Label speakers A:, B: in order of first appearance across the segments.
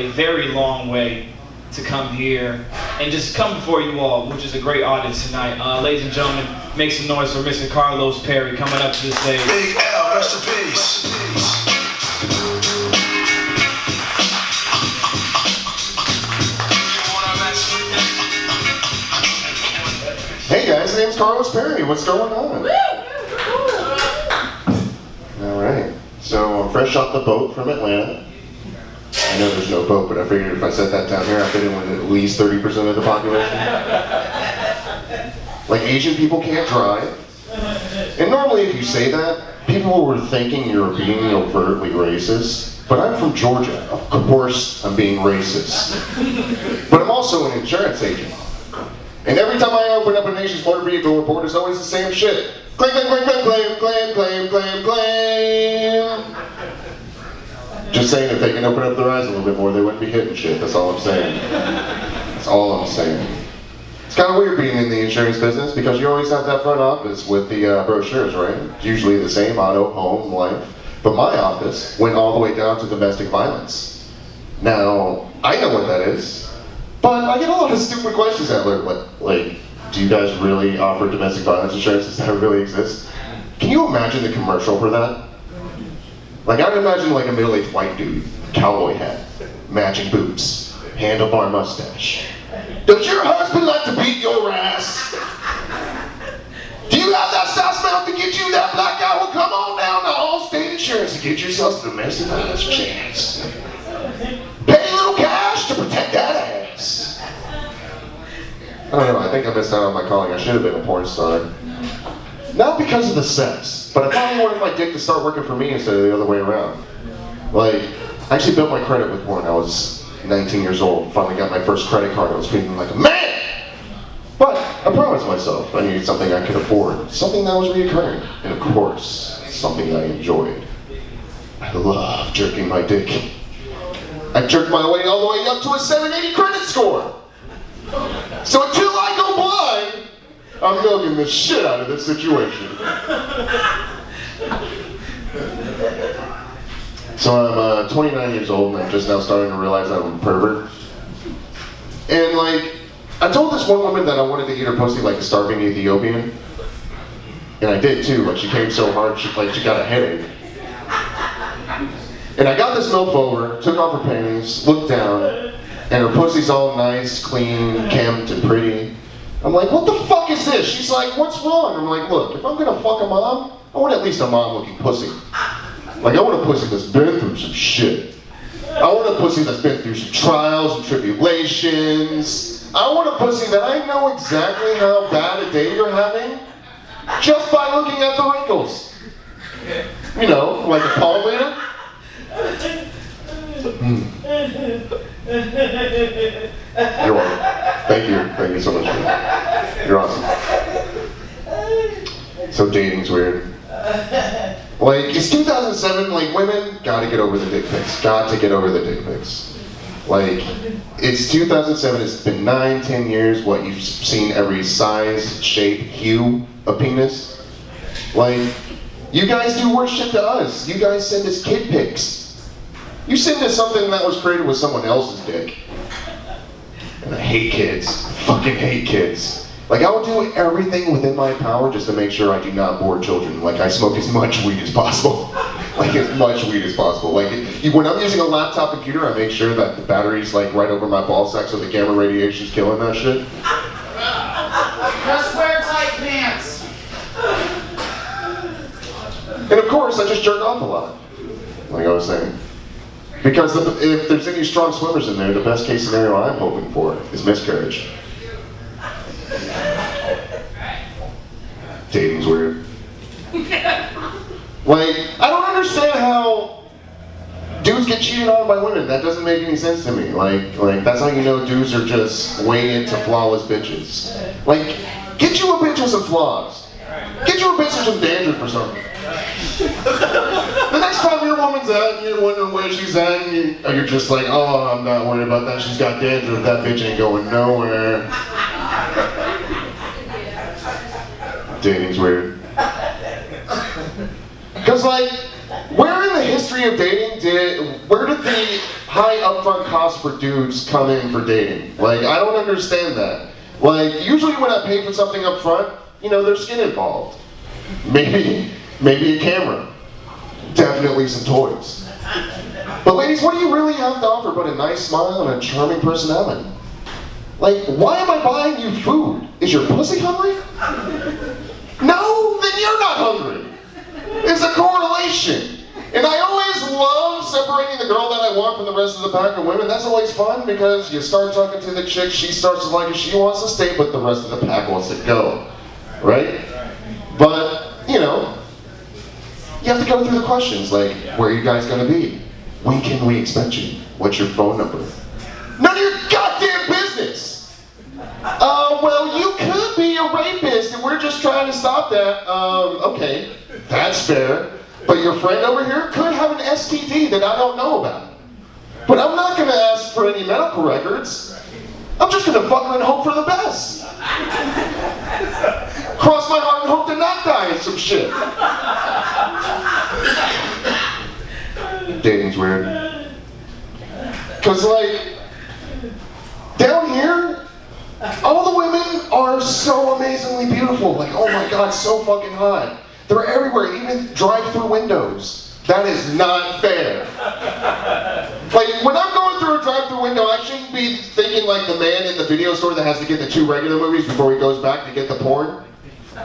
A: a very long way to come here and just come before you all, which is a great audience tonight. Ladies and gentlemen, make some noise for Mr. Carlos Perry coming up to the stage.
B: Big L, rest in peace.
C: Hey guys, my name's Carlos Perry. What's going on? All right. So I'm fresh off the boat from Atlanta. I know there's no boat, but I figured if I set that down here, I fit in with at least 30% of the population. Like, Asian people can't drive. And normally if you say that, people were thinking you're being overtly racist. But I'm from Georgia. Of course I'm being racist. But I'm also an insurance agent. And every time I open up a nation's motor vehicle report, it's always the same shit. Claim, claim, claim, claim, claim, claim, claim, claim, claim. Just saying, if they can open up their eyes a little bit more, they wouldn't be hitting shit. That's all I'm saying. That's all I'm saying. It's kind of weird being in the insurance business because you always have that front office with the brochures, right? It's usually the same: auto, home, life. But my office went all the way down to domestic violence. Now, I know what that is. But I get a lot of stupid questions out there, like, do you guys really offer domestic violence insurance? Does that really exist? Can you imagine the commercial for that? Like, I would imagine like a middle-aged white dude, cowboy hat, matching boots, handlebar mustache. Does your husband like to beat your ass? Do you have that sauce mouth to get you that black eye? Well, come on down to Allstate Insurance to get yourself a domestic violence chance. Pay a little cash to protect that ass. I don't know, I think I missed out on my calling. I should have been a porn star. Not because of the sex, but I finally wanted my dick to start working for me instead of the other way around. Like, I actually built my credit with porn. I was 19 years old, finally got my first credit card. I was feeling like a man! But I promised myself I needed something I could afford, something that was reoccurring, and of course, something I enjoyed. I love jerking my dick. I jerked my way all the way up to a 780 credit score. So until I go blind, I'm milking the shit out of this situation. So I'm 29 years old and I'm just now starting to realize I'm a pervert. And like, I told this one woman that I wanted to eat her pussy like a starving Ethiopian. And I did too, like she came so hard, she got a headache. And I got this MILF over, took off her panties, looked down, and her pussy's all nice, clean, kempt, and pretty. I'm like, what the fuck is this? She's like, what's wrong? I'm like, look, if I'm gonna fuck a mom, I want at least a mom-looking pussy. Like, I want a pussy that's been through some shit. I want a pussy that's been through some trials and tribulations. I want a pussy that I know exactly how bad a day you're having just by looking at the wrinkles. You know, like a palm reader. You're welcome. Thank you so much. You're awesome. So dating's weird. Like, it's 2007, like, women gotta get over the dick pics. Got to get over the dick pics. Like, it's 2007, it's been 9-10 years, what, you've seen every size, shape, hue of penis? Like, you guys do worse shit to us. You guys send us kid pics. You send us something that was created with someone else's dick. And I hate kids. Fucking hate kids. Like, I will do everything within my power just to make sure I do not bore children. Like, I smoke as much weed as possible. Like, as much weed as possible. Like, when I'm using a laptop computer, I make sure that the battery's, like, right over my ball sack so the gamma radiation's killing that shit.
D: Just wear tight pants.
C: And of course, I just jerk off a lot. Like I was saying. Because if there's any strong swimmers in there, the best case scenario I'm hoping for is miscarriage. Dating's weird. Like, I don't understand how dudes get cheated on by women. That doesn't make any sense to me. Like that's how you know dudes are just way into flawless bitches. Like, get you a bitch with some flaws. Get you a bitch with some dandruff or something. The next time your woman's out and you're wondering where she's at, and you're just like, oh, I'm not worried about that. She's got dandruff. That bitch ain't going nowhere. Dating's weird. Because, like, where in the history of dating where did the high upfront cost for dudes come in for dating. Like, I don't understand that. Like, usually when I pay for something up front, you know, there's skin involved. Maybe a camera. Definitely some toys. But ladies, what do you really have to offer but a nice smile and a charming personality? Like, why am I buying you food? Is your pussy hungry? No? Then you're not hungry. It's a correlation. And I always love separating the girl that I want from the rest of the pack of women. That's always fun because you start talking to the chick, she starts to like it, she wants to stay, but the rest of the pack wants to go. Right? But, you know, you have to go through the questions like, where are you guys gonna be? When can we expect you? What's your phone number? None of your goddamn business! Well, you could be a rapist and we're just trying to stop that. Okay, that's fair. But your friend over here could have an STD that I don't know about. But I'm not gonna ask for any medical records. I'm just gonna fuck her and hope for the best. Cross my heart and hope to not die in some shit. Dating's weird. Cause like, down here, all the women are so amazingly beautiful. Like, oh my god, so fucking hot. They're everywhere, even drive-through windows. That is not fair. Like, when I'm going through a drive-through window, I shouldn't be thinking like the man in the video store that has to get the 2 regular movies before he goes back to get the porn.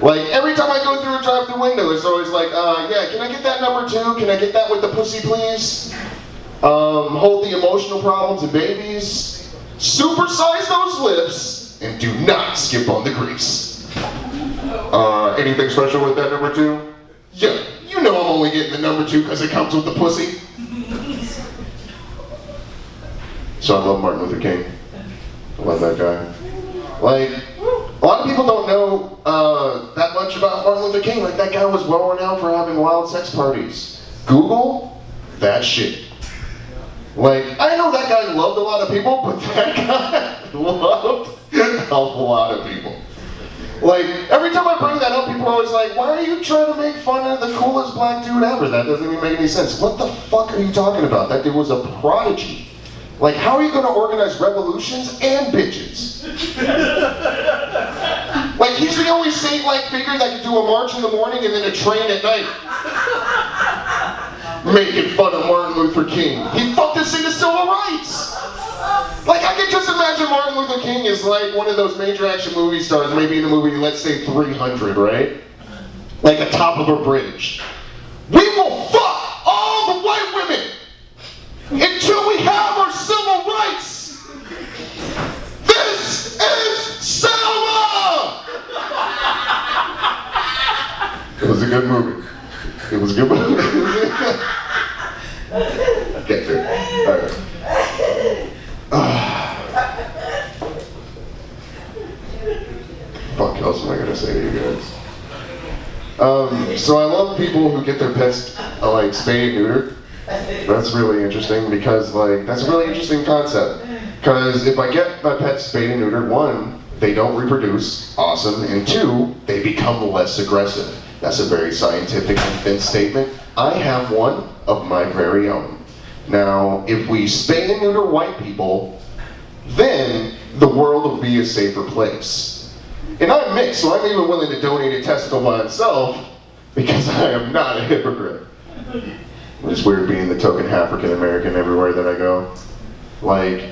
C: Like, every time I go through a drive-through window, it's always like, yeah, can I get that number 2? Can I get that with the pussy, please? Hold the emotional problems and babies. Supersize those lips, and do not skip on the grease. Anything special with that number 2? Yeah, you know I'm only getting the number 2 because it comes with the pussy. So I love Martin Luther King. I love that guy. Like, a lot of people don't know that much about Martin Luther King. Like, that guy was well renowned for having wild sex parties. Google that shit. Like, I know that guy loved a lot of people, but that guy loved a lot of people. Like, every time I bring that up, people are always like, why are you trying to make fun of the coolest black dude ever? That doesn't even make any sense. What the fuck are you talking about? That dude was a prodigy. Like, how are you gonna organize revolutions and bitches? Like, he's the only saint-like figure that can do a march in the morning and then a train at night. Making fun of Martin Luther King. He fucked us into civil rights. Like, I can just imagine Martin Luther King is like one of those major action movie stars, maybe in a movie, let's say 300, right? Like atop of a bridge. We will fuck all the white women until we have our civil rights. This is Selma! It was a good movie. It was a good movie. Get there. All right. Fuck else am I gonna say to you guys? So I love people who get their pets like spayed and neutered. That's really interesting because like that's a really interesting concept. Because if I get my pet spayed and neutered, 1, they don't reproduce, awesome, and 2, they become less aggressive. That's a very scientific and thin statement. I have one of my very own. Now, if we spay and neuter white people, then the world will be a safer place. And I'm mixed, so I'm even willing to donate a testicle by itself because I am not a hypocrite. It's weird being the token African American everywhere that I go. Like,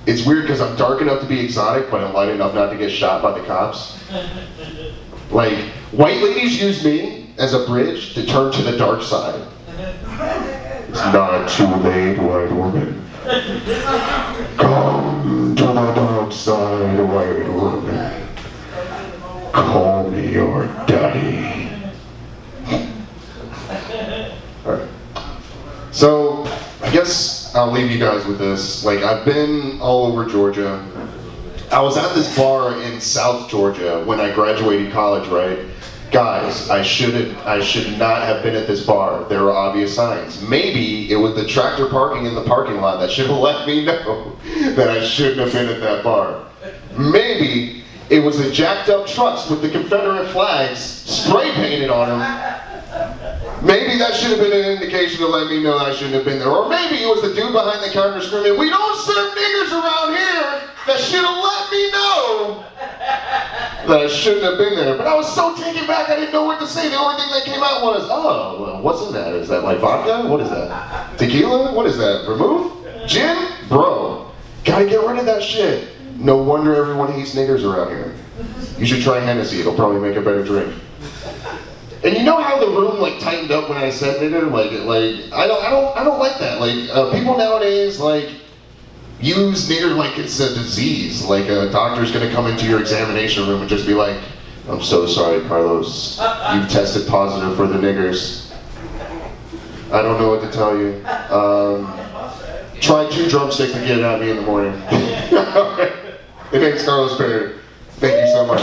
C: it's weird because I'm dark enough to be exotic, but I'm light enough not to get shot by the cops. Like, white ladies use me as a bridge to turn to the dark side. It's not too late, white woman. Come to the dark side, white woman. Call me your daddy. Alright. So, I guess I'll leave you guys with this. Like, I've been all over Georgia. I was at this bar in South Georgia when I graduated college, right? Guys, I should not have been at this bar. There were obvious signs. Maybe it was the tractor parking in the parking lot that should have let me know that I shouldn't have been at that bar. Maybe it was the jacked up trucks with the Confederate flags spray painted on them. Maybe that should have been an indication to let me know I shouldn't have been there. Or maybe it was the dude behind the counter screaming, "We don't serve niggers around here," that should have let me know that I shouldn't have been there. But I was so taken back, I didn't know what to say. The only thing that came out was, "Oh, well, what's in that? Is that like vodka? What is that? Tequila? What is that? Vermouth? Gin? Bro, gotta get rid of that shit." No wonder everyone hates niggers around here. You should try Hennessy, it'll probably make a better drink. And you know how the room like tightened up when I said nigger? Like I don't like that. Like people nowadays like use nigger like it's a disease. Like a doctor's gonna come into your examination room and just be like, "I'm so sorry, Carlos. You've tested positive for the niggers. I don't know what to tell you. Try 2 drumsticks to get it out of me in the morning." My name's Carlos Perry. Thank you so much.